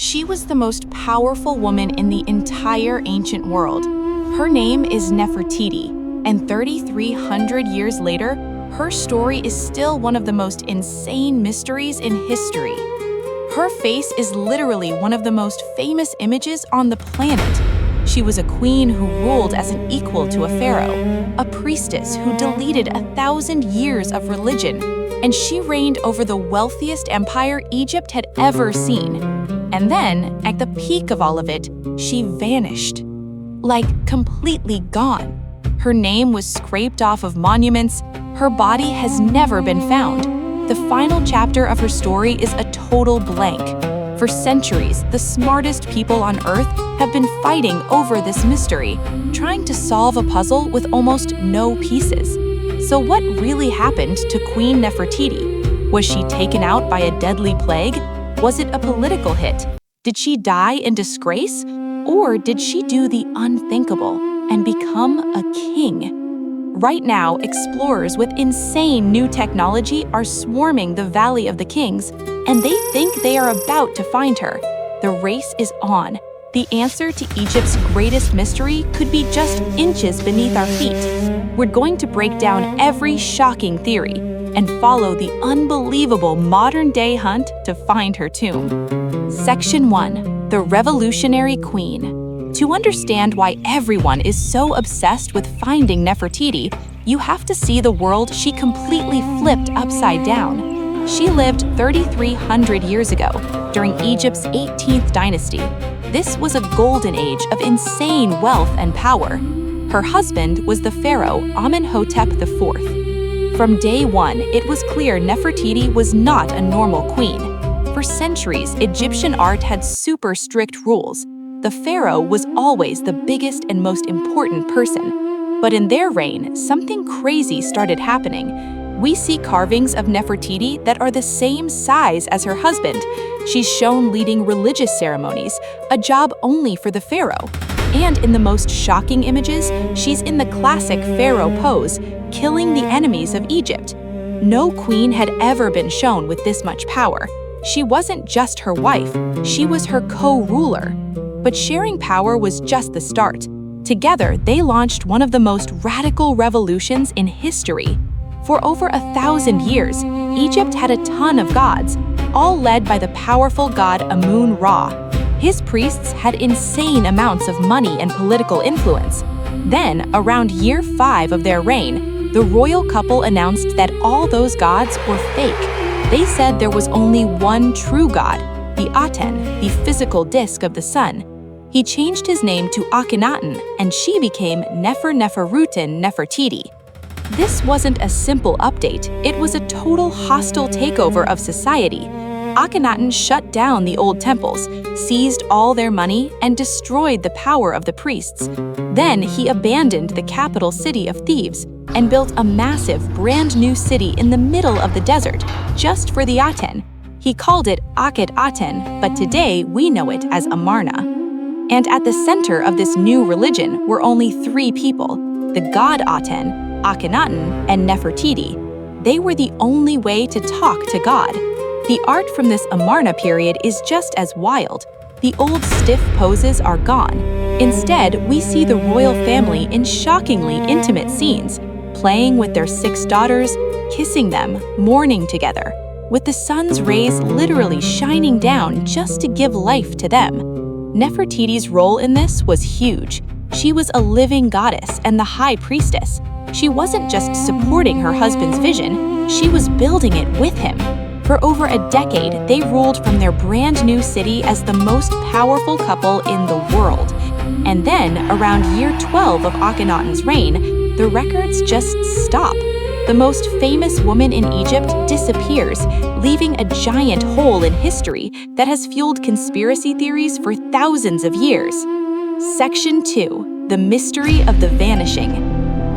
She was the most powerful woman in the entire ancient world. Her name is Nefertiti, and 3,300 years later, her story is still one of the most insane mysteries in history. Her face is literally one of the most famous images on the planet. She was a queen who ruled as an equal to a pharaoh, a priestess who deleted 1,000 years of religion, and she reigned over the wealthiest empire Egypt had ever seen. And then, at the peak of all of it, she vanished. Like, completely gone. Her name was scraped off of monuments. Her body has never been found. The final chapter of her story is a total blank. For centuries, the smartest people on Earth have been fighting over this mystery, trying to solve a puzzle with almost no pieces. So what really happened to Queen Nefertiti? Was she taken out by a deadly plague? Was it a political hit? Did she die in disgrace? Or did she do the unthinkable and become a king? Right now, explorers with insane new technology are swarming the Valley of the Kings, and they think they are about to find her. The race is on. The answer to Egypt's greatest mystery could be just inches beneath our feet. We're going to break down every shocking theory and follow the unbelievable modern-day hunt to find her tomb. Section 1. The Revolutionary Queen. To understand why everyone is so obsessed with finding Nefertiti, you have to see the world she completely flipped upside down. She lived 3,300 years ago, during Egypt's 18th dynasty. This was a golden age of insane wealth and power. Her husband was the pharaoh Amenhotep IV. From day one, it was clear Nefertiti was not a normal queen. For centuries, Egyptian art had super strict rules. The pharaoh was always the biggest and most important person. But in their reign, something crazy started happening. We see carvings of Nefertiti that are the same size as her husband. She's shown leading religious ceremonies, a job only for the pharaoh. And in the most shocking images, she's in the classic pharaoh pose, killing the enemies of Egypt. No queen had ever been shown with this much power. She wasn't just her wife, she was her co-ruler. But sharing power was just the start. Together, they launched one of the most radical revolutions in history. For over 1,000 years, Egypt had a ton of gods, all led by the powerful god Amun-Ra. His priests had insane amounts of money and political influence. Then, around year 5 of their reign, the royal couple announced that all those gods were fake. They said there was only one true god, the Aten, the physical disk of the sun. He changed his name to Akhenaten, and she became Nefertiti Nefertiti. This wasn't a simple update, it was a total hostile takeover of society. Akhenaten shut down the old temples, seized all their money, and destroyed the power of the priests. Then he abandoned the capital city of Thebes and built a massive, brand new city in the middle of the desert, just for the Aten. He called it Akhenaten, but today we know it as Amarna. And at the center of this new religion were only 3 people, the god Aten, Akhenaten, and Nefertiti. They were the only way to talk to God. The art from this Amarna period is just as wild. The old stiff poses are gone. Instead, we see the royal family in shockingly intimate scenes, playing with their 6 daughters, kissing them, mourning together, with the sun's rays literally shining down just to give life to them. Nefertiti's role in this was huge. She was a living goddess and the high priestess. She wasn't just supporting her husband's vision, she was building it with him. For over a decade, they ruled from their brand new city as the most powerful couple in the world. And then, around year 12 of Akhenaten's reign, the records just stop. The most famous woman in Egypt disappears, leaving a giant hole in history that has fueled conspiracy theories for thousands of years. Section 2. The Mystery of the Vanishing.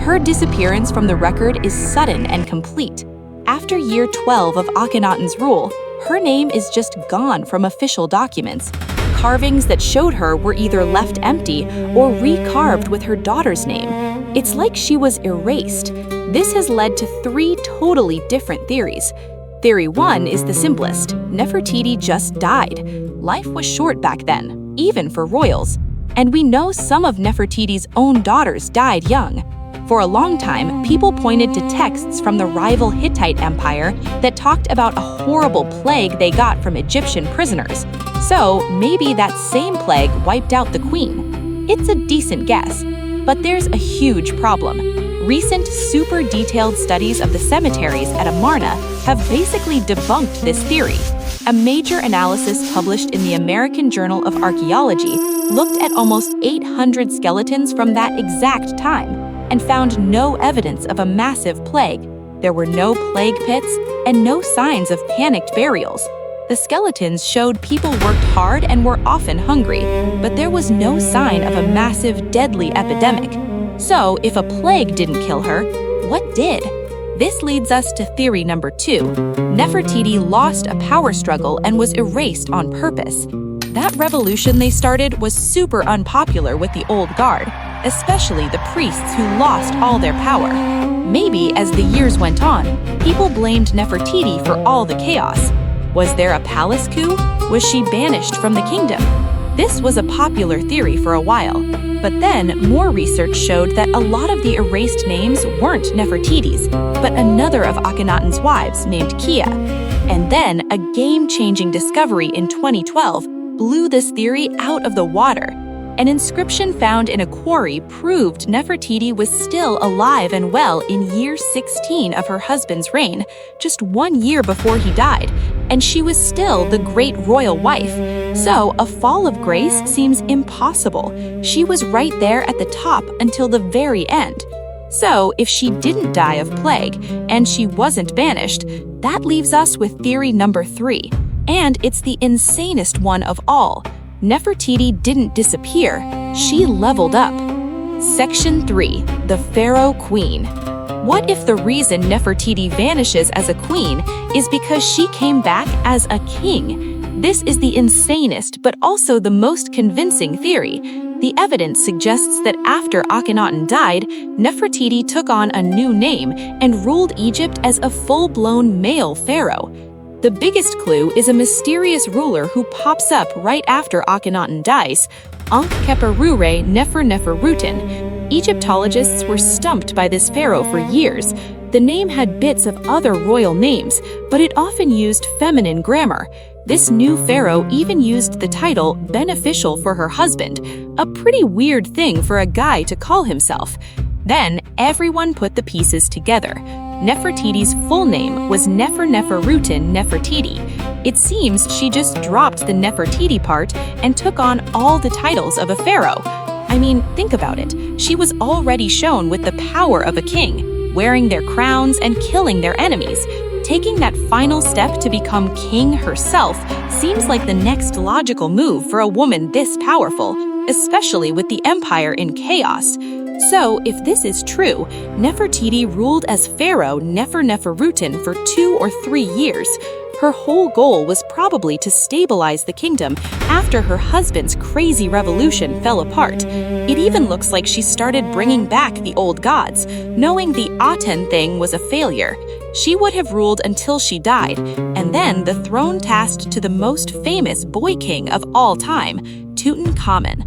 Her disappearance from the record is sudden and complete. After year 12 of Akhenaten's rule, her name is just gone from official documents. Carvings that showed her were either left empty or recarved with her daughter's name. It's like she was erased. This has led to 3 totally different theories. Theory 1 is the simplest. Nefertiti just died. Life was short back then, even for royals. And we know some of Nefertiti's own daughters died young. For a long time, people pointed to texts from the rival Hittite Empire that talked about a horrible plague they got from Egyptian prisoners. So maybe that same plague wiped out the queen. It's a decent guess, but there's a huge problem. Recent super detailed studies of the cemeteries at Amarna have basically debunked this theory. A major analysis published in the American Journal of Archaeology looked at almost 800 skeletons from that exact time and found no evidence of a massive plague. There were no plague pits and no signs of panicked burials. The skeletons showed people worked hard and were often hungry, but there was no sign of a massive, deadly epidemic. So, if a plague didn't kill her, what did? This leads us to theory number 2. Nefertiti lost a power struggle and was erased on purpose. That revolution they started was super unpopular with the old guard, especially the priests who lost all their power. Maybe as the years went on, people blamed Nefertiti for all the chaos. Was there a palace coup? Was she banished from the kingdom? This was a popular theory for a while, but then more research showed that a lot of the erased names weren't Nefertiti's, but another of Akhenaten's wives named Kia. And then a game-changing discovery in 2012 blew this theory out of the water. An inscription found in a quarry proved Nefertiti was still alive and well in year 16 of her husband's reign, just 1 year before he died, and she was still the great royal wife. So a fall of grace seems impossible. She was right there at the top until the very end. So if she didn't die of plague and she wasn't banished, that leaves us with theory number 3. And it's the insanest one of all. Nefertiti didn't disappear, she leveled up. Section 3. The Pharaoh Queen. What if the reason Nefertiti vanishes as a queen is because she came back as a king? This is the insanest but also the most convincing theory. The evidence suggests that after Akhenaten died, Nefertiti took on a new name and ruled Egypt as a full-blown male pharaoh. The biggest clue is a mysterious ruler who pops up right after Akhenaten dies, Ankheperure Neferneferutin. Egyptologists were stumped by this pharaoh for years. The name had bits of other royal names, but it often used feminine grammar. This new pharaoh even used the title beneficial for her husband, a pretty weird thing for a guy to call himself. Then everyone put the pieces together. Nefertiti's full name was Neferneferutin Nefertiti. It seems she just dropped the Nefertiti part and took on all the titles of a pharaoh. I mean, think about it. She was already shown with the power of a king, wearing their crowns and killing their enemies. Taking that final step to become king herself seems like the next logical move for a woman this powerful, especially with the empire in chaos. So, if this is true, Nefertiti ruled as Pharaoh Neferneferutin for 2 or 3 years. Her whole goal was probably to stabilize the kingdom after her husband's crazy revolution fell apart. It even looks like she started bringing back the old gods, knowing the Aten thing was a failure. She would have ruled until she died, and then the throne tasked to the most famous boy king of all time, Tutankhamun.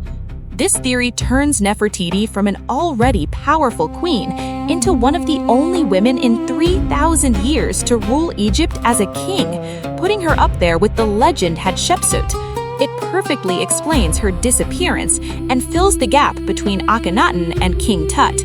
This theory turns Nefertiti from an already powerful queen into one of the only women in 3,000 years to rule Egypt as a king, putting her up there with the legend Hatshepsut. It perfectly explains her disappearance and fills the gap between Akhenaten and King Tut.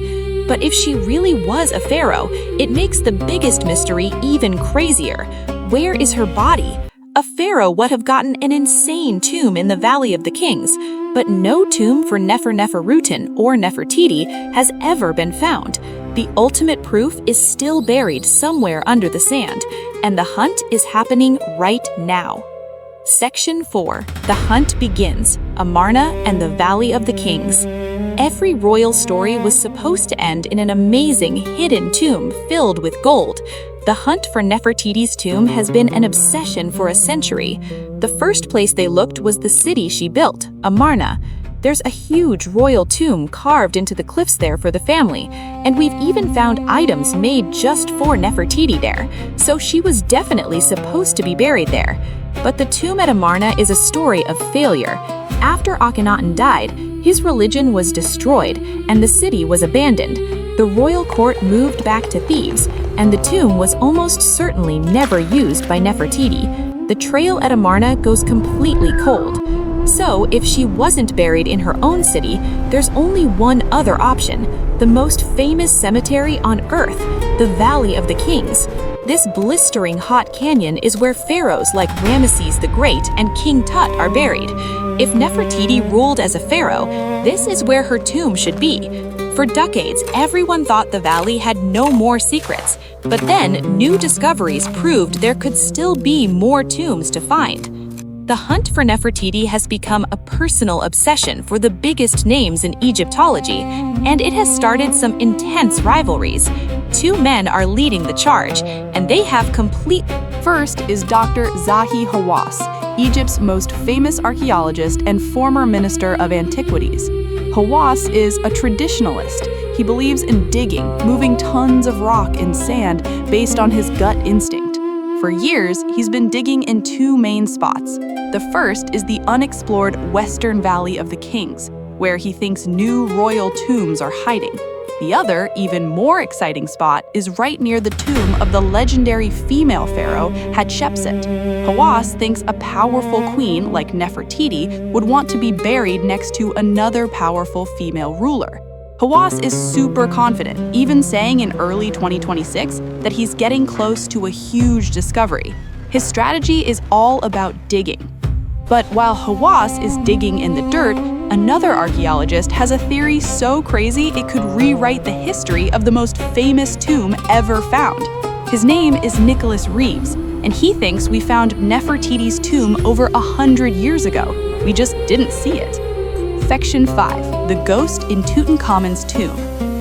But if she really was a pharaoh, it makes the biggest mystery even crazier. Where is her body? A pharaoh would have gotten an insane tomb in the Valley of the Kings, but no tomb for Neferneferutin or Nefertiti has ever been found. The ultimate proof is still buried somewhere under the sand, and the hunt is happening right now. Section 4. The Hunt Begins, Amarna and the Valley of the Kings. Every royal story was supposed to end in an amazing hidden tomb filled with gold. The hunt for Nefertiti's tomb has been an obsession for a century. The first place they looked was the city she built, Amarna. There's a huge royal tomb carved into the cliffs there for the family, and we've even found items made just for Nefertiti there, so she was definitely supposed to be buried there. But the tomb at Amarna is a story of failure. After Akhenaten died, his religion was destroyed and the city was abandoned. The royal court moved back to Thebes, and the tomb was almost certainly never used by Nefertiti. The trail at Amarna goes completely cold. So, if she wasn't buried in her own city, there's only one other option: the most famous cemetery on Earth, the Valley of the Kings. This blistering hot canyon is where pharaohs like Ramesses the Great and King Tut are buried. If Nefertiti ruled as a pharaoh, this is where her tomb should be. For decades, everyone thought the valley had no more secrets, but then new discoveries proved there could still be more tombs to find. The hunt for Nefertiti has become a personal obsession for the biggest names in Egyptology, and it has started some intense rivalries. Two men are leading the charge, and they have complete... First is Dr. Zahi Hawass, Egypt's most famous archaeologist and former minister of antiquities. Hawass is a traditionalist. He believes in digging, moving tons of rock and sand based on his gut instinct. For years, he's been digging in two main spots. The first is the unexplored Western Valley of the Kings, where he thinks new royal tombs are hiding. The other, even more exciting spot is right near the tomb of the legendary female pharaoh Hatshepsut. Hawass thinks a powerful queen like Nefertiti would want to be buried next to another powerful female ruler. Hawass is super confident, even saying in early 2026 that he's getting close to a huge discovery. His strategy is all about digging. But while Hawass is digging in the dirt, another archaeologist has a theory so crazy it could rewrite the history of the most famous tomb ever found. His name is Nicholas Reeves, and he thinks we found Nefertiti's tomb over 100 years ago. We just didn't see it. Section 5. The Ghost in Tutankhamun's Tomb.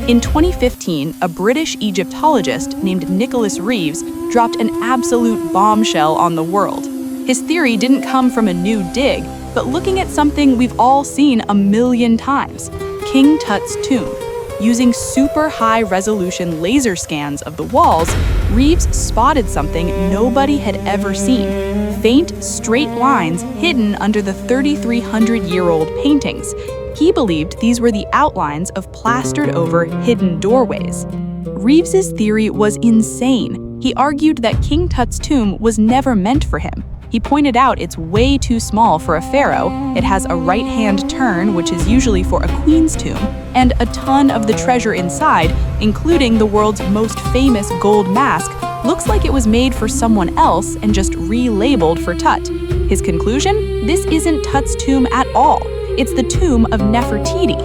In 2015, a British Egyptologist named Nicholas Reeves dropped an absolute bombshell on the world. His theory didn't come from a new dig, but looking at something we've all seen a million times: King Tut's tomb. Using super high-resolution laser scans of the walls, Reeves spotted something nobody had ever seen: faint, straight lines hidden under the 3,300-year-old paintings. He believed these were the outlines of plastered-over hidden doorways. Reeves's theory was insane. He argued that King Tut's tomb was never meant for him. He pointed out it's way too small for a pharaoh, it has a right-hand turn, which is usually for a queen's tomb, and a ton of the treasure inside, including the world's most famous gold mask, looks like it was made for someone else and just relabeled for Tut. His conclusion? This isn't Tut's tomb at all. It's the tomb of Nefertiti.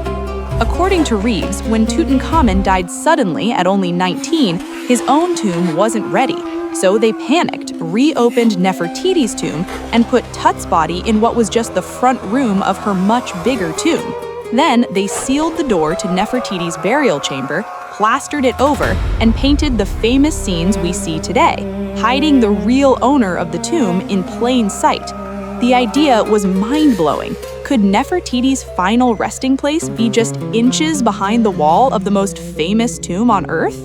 According to Reeves, when Tutankhamun died suddenly at only 19, his own tomb wasn't ready. So they panicked, reopened Nefertiti's tomb, and put Tut's body in what was just the front room of her much bigger tomb. Then they sealed the door to Nefertiti's burial chamber, plastered it over, and painted the famous scenes we see today, hiding the real owner of the tomb in plain sight. The idea was mind-blowing. Could Nefertiti's final resting place be just inches behind the wall of the most famous tomb on Earth?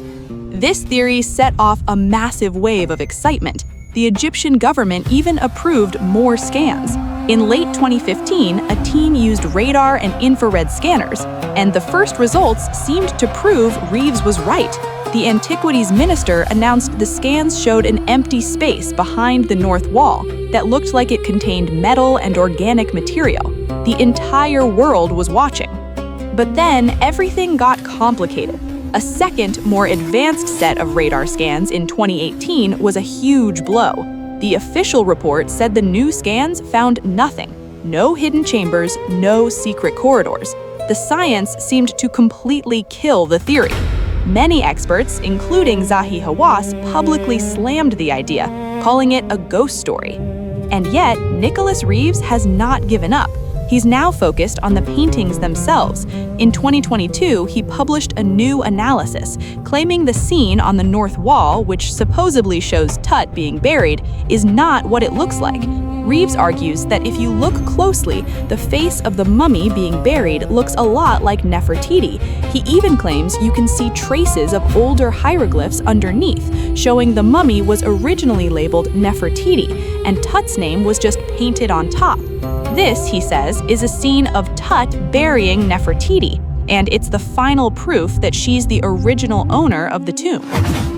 This theory set off a massive wave of excitement. The Egyptian government even approved more scans. In late 2015, a team used radar and infrared scanners, and the first results seemed to prove Reeves was right. The Antiquities Minister announced the scans showed an empty space behind the north wall that looked like it contained metal and organic material. The entire world was watching. But then everything got complicated. A second, more advanced set of radar scans in 2018 was a huge blow. The official report said the new scans found nothing. No hidden chambers, no secret corridors. The science seemed to completely kill the theory. Many experts, including Zahi Hawass, publicly slammed the idea, calling it a ghost story. And yet, Nicholas Reeves has not given up. He's now focused on the paintings themselves. In 2022, he published a new analysis, claiming the scene on the north wall, which supposedly shows Tut being buried, is not what it looks like. Reeves argues that if you look closely, the face of the mummy being buried looks a lot like Nefertiti. He even claims you can see traces of older hieroglyphs underneath, showing the mummy was originally labeled Nefertiti, and Tut's name was just painted on top. This, he says, is a scene of Tut burying Nefertiti, and it's the final proof that she's the original owner of the tomb.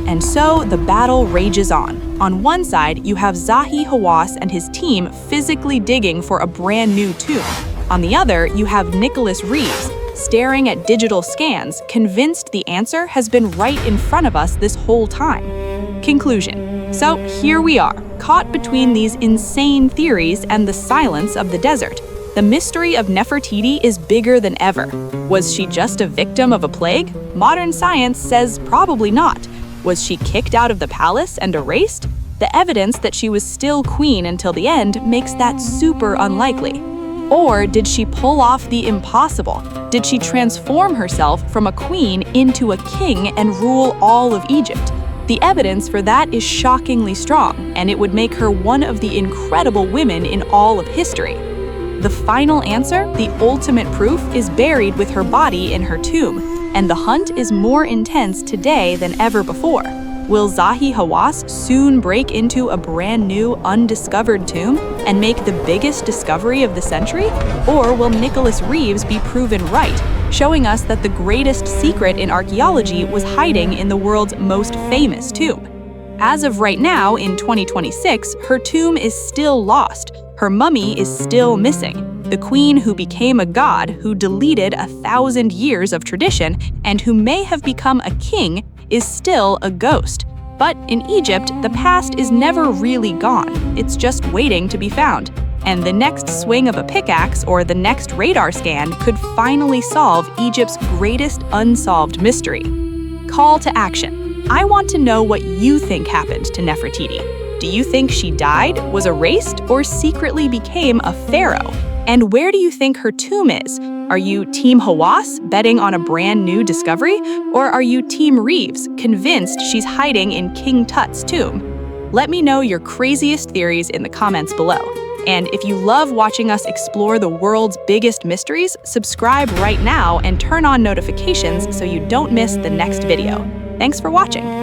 And so the battle rages on. On one side, you have Zahi Hawass and his team physically digging for a brand new tomb. On the other, you have Nicholas Reeves, staring at digital scans, convinced the answer has been right in front of us this whole time. Conclusion. So here we are, caught between these insane theories and the silence of the desert. The mystery of Nefertiti is bigger than ever. Was she just a victim of a plague? Modern science says probably not. Was she kicked out of the palace and erased? The evidence that she was still queen until the end makes that super unlikely. Or did she pull off the impossible? Did she transform herself from a queen into a king and rule all of Egypt? The evidence for that is shockingly strong, and it would make her one of the incredible women in all of history. The final answer, the ultimate proof, is buried with her body in her tomb, and the hunt is more intense today than ever before. Will Zahi Hawass soon break into a brand new, undiscovered tomb and make the biggest discovery of the century? Or will Nicholas Reeves be proven right, showing us that the greatest secret in archaeology was hiding in the world's most famous tomb? As of right now, in 2026, her tomb is still lost. Her mummy is still missing. The queen who became a god, who deleted 1,000 years of tradition, and who may have become a king, is still a ghost. But in Egypt, the past is never really gone. It's just waiting to be found. And the next swing of a pickaxe or the next radar scan could finally solve Egypt's greatest unsolved mystery. Call to action. I want to know what you think happened to Nefertiti. Do you think she died, was erased, or secretly became a pharaoh? And where do you think her tomb is? Are you Team Hawass, betting on a brand new discovery? Or are you Team Reeves, convinced she's hiding in King Tut's tomb? Let me know your craziest theories in the comments below. And if you love watching us explore the world's biggest mysteries, subscribe right now and turn on notifications so you don't miss the next video. Thanks for watching.